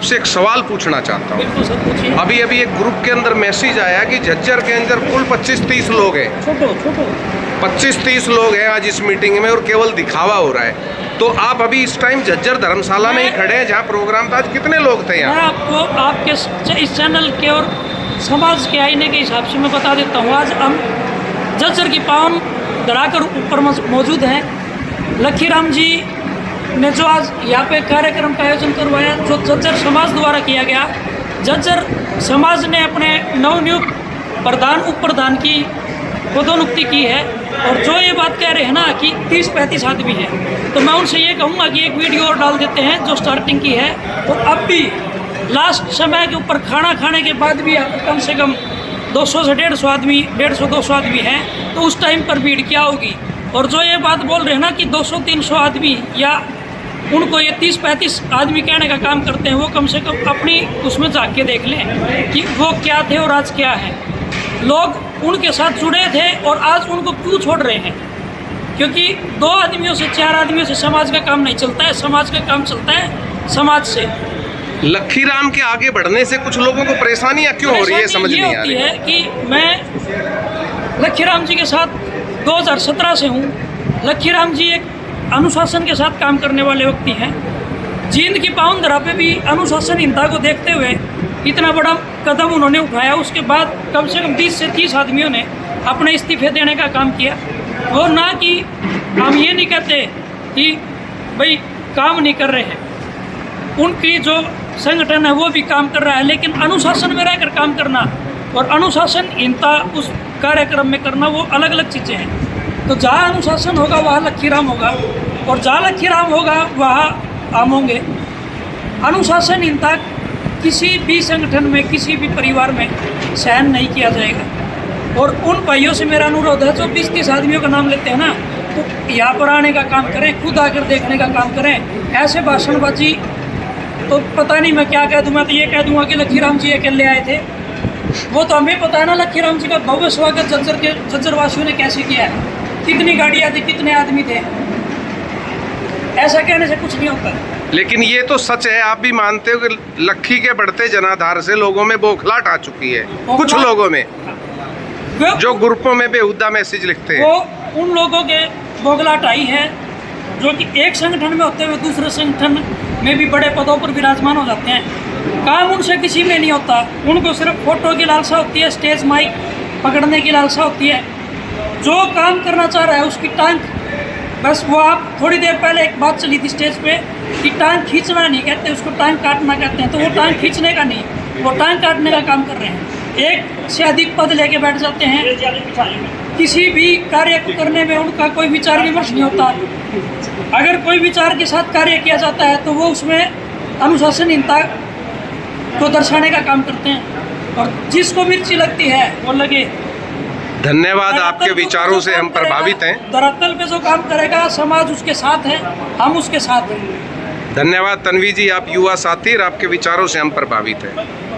आपसे एक सवाल पूछना चाहता हूँ। बिल्कुल सर, पूछिए। अभी एक ग्रुप के अंदर मैसेज आया कि झज्जर के अंदर कुल 25-30 लोग हैं। 25-30 लोग हैं आज इस मीटिंग में और केवल दिखावा हो रहा है। तो आप अभी इस टाइम झज्जर धर्मशाला में ही खड़े हैं जहाँ प्रोग्राम था। आज कितने लोग थे यहाँ? मैं आपको आपके इस चैनल के और समाज के आईने के हिसाब से मैं बता देता हूँ। आज हम झज्जर की पावन धरा कर ऊपर मौजूद हैं। लखीराम जी ने जो आज यहाँ पे कार्यक्रम का आयोजन करवाया, जो झज्जर समाज द्वारा किया गया। झज्जर समाज ने अपने नवनियुक्त प्रधान उप प्रधान की पदोन्नति की है और जो ये बात कह रहे हैं ना कि 30-35 आदमी हैं, तो मैं उनसे ये कहूँगा कि एक वीडियो और डाल देते हैं जो स्टार्टिंग की है। और अब भी लास्ट समय के ऊपर खाना खाने के बाद भी कम से कम 200 से 150 आदमी 150-200 आदमी हैं, तो उस टाइम पर भीड़ क्या होगी। और जो ये बात बोल रहे हैं ना कि 200-300 आदमी या उनको ये 30-35 आदमी कहने का काम करते हैं, वो कम से कम अपनी उसमें जाके देख लें कि वो क्या थे और आज क्या है। लोग उनके साथ जुड़े थे और आज उनको क्यों छोड़ रहे हैं? क्योंकि 2 आदमियों से 4 आदमियों से समाज का काम नहीं चलता है। समाज का काम चलता है समाज से। लखीराम के आगे बढ़ने से कुछ लोगों को परेशानियां क्यों हो रही है, समझ नहीं आ रही है कि मैं लखीराम जी के साथ 2017 से हूँ। लखीराम जी एक अनुशासन के साथ काम करने वाले व्यक्ति हैं। जींद की पावन धरा पे भी अनुशासनहीनता को देखते हुए इतना बड़ा कदम उन्होंने उठाया। उसके बाद कम से कम 20 से 30 आदमियों ने अपने इस्तीफे देने का काम किया। और ना कि हम ये नहीं कहते कि भाई काम नहीं कर रहे हैं, उनकी जो संगठन है वो भी काम कर रहा है, लेकिन अनुशासन में रहकर काम करना और अनुशासनहीनता उस कार्यक्रम में करना वो अलग अलग चीज़ें हैं। तो जहाँ अनुशासन होगा वहाँ लखीराम होगा और जहाँ लखीराम होगा वहाँ हम होंगे। अनुशासनहीनता किसी भी संगठन में, किसी भी परिवार में सहन नहीं किया जाएगा। और उन भाइयों से मेरा अनुरोध है जो 20-30 आदमियों का नाम लेते हैं ना, तो यहाँ पर आने का काम करें, खुद आकर देखने का काम करें। ऐसे भाषणबाजी तो पता नहीं मैं क्या कह दूँ। मैं तो ये कह दूँगा कि लखीराम जी अकेले आए थे। वो तो हमें पता है ना लखीराम जी का भव्य स्वागत झज्जर वासियों ने कैसे किया है, कितनी गाड़ियाँ थी, कितने आदमी थे। ऐसा कहने से कुछ नहीं होता। लेकिन ये तो सच है, आप भी मानते हो कि लखी के बढ़ते जनाधार से लोगों में बौखलाहट आ चुकी है। कुछ लोगों में जो ग्रुपों में बेहुदा मैसेज लिखते हैं, वो उन लोगों के बौखलाहट आई है जो कि एक संगठन में होते हुए दूसरे संगठन में भी बड़े पदों पर विराजमान हो जाते हैं। काम उनसे किसी में नहीं होता, उनको सिर्फ फोटो की लालसा होती है, स्टेज माइक पकड़ने की लालसा होती है। जो काम करना चाह रहा है उसकी टांग, बस वो आप थोड़ी देर पहले एक बात चली थी स्टेज पे कि टांग खींचना नहीं कहते, उसको टांग काटना कहते हैं। तो वो टांग खींचने का नहीं, वो टांग काटने का काम कर रहे हैं। एक से अधिक पद लेके बैठ जाते हैं। किसी भी कार्य को करने में उनका कोई विचार विमर्श नहीं होता। अगर कोई विचार के साथ कार्य किया जाता है तो वो उसमें अनुशासनहीनता को दर्शाने का काम करते हैं। और जिसको मिर्ची लगती है वो लगे। धन्यवाद, आपके विचारों से हम प्रभावित हैं। धरातल पे जो काम करेगा समाज उसके साथ है, हम उसके साथ हैं। धन्यवाद तन्वी जी, आप युवा साथी और आपके विचारों से हम प्रभावित हैं।